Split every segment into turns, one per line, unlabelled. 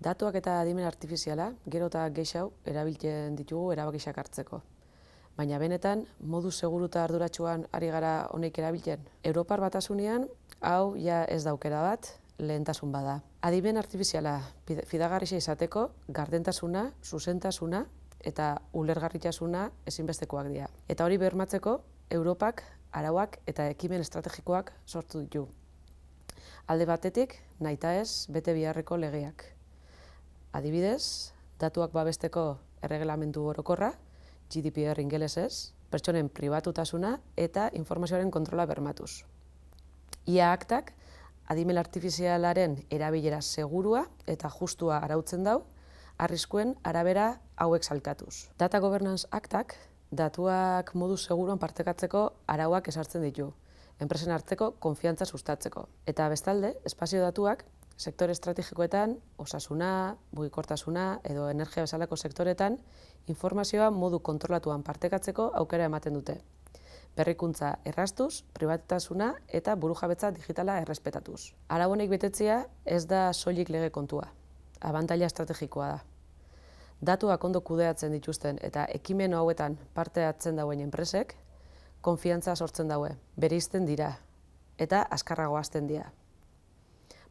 Datuak eta adimen artifiziala gero eta gehiago erabiltzen ditugu erabakiak hartzeko. Baina benetan, modu seguru eta arduratsuan ari gara honek erabiltzen. Europar Batasunean, hau ja ez da aukera bat, lehentasun bada. Adimen artifiziala fidagarria izateko gardentasuna, zuzentasuna eta ulergarritasuna ezinbestekoak dira. Eta hori bermatzeko, Europak arauak eta ekimen estrategikoak sortu ditu. Alde batetik, nahitaez bete beharreko legeak. Adibidez, datuak babesteko erregelamendu orokorra, GDPR ingelesez, pertsonen pribatutasuna eta informazioaren kontrola bermatuz. Ia aktak, adimen artifizialaren erabilera segurua eta justua arautzen dau, arriskuen arabera hauek salkatuz. Data Governance aktak, datuak modu seguruan partekatzeko arauak ezartzen ditu, enpresen arteko konfiantza sustatzeko. Eta bestalde, espazio datuak, sektore estrategikoetan, osasuna, mugikortasuna edo energia bezalako sektoretan, informazioa modu kontrolatuan partekatzeko aukera ematen dute. Berrikuntza erraztuz, pribatutasuna eta burujabetza digitala errespetatuz. Arau honek betetzea ez da soilik lege kontua, abantaila estrategikoa da. Datuak ondo kudeatzen dituzten eta ekimen hauetan parte hartzen dauen enpresek, konfiantza sortzen daue, bereizten dira eta azkarrago hasten dira.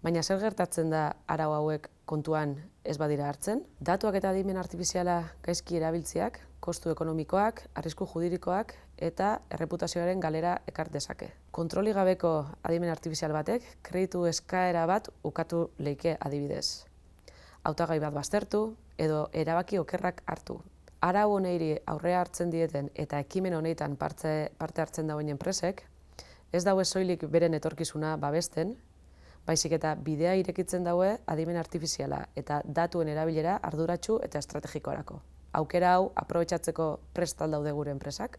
Baina zer gertatzen da arau hauek kontuan ez badira hartzen? Datuak eta adimen artifiziala gaizki erabiltzeak, kostu ekonomikoak, arrisku juridikoak eta erreputazioaren galera ekar dezake. Kontroli gabeko adimen artifizial batek kreditu eskaera bat ukatu leike adibidez. Hautagai bat baztertu edo erabaki okerrak hartu. Arau honeiri aurrea hartzen dieten eta ekimen honetan parte hartzen dauen enpresek, ez daue soilik beren etorkizuna babesten, baizik eta bidea irekitzen daue adimen artifiziala eta datuen erabilera arduratsu eta estrategikorako. Aukera hau aprobetxatzeko prest al daude gure enpresak?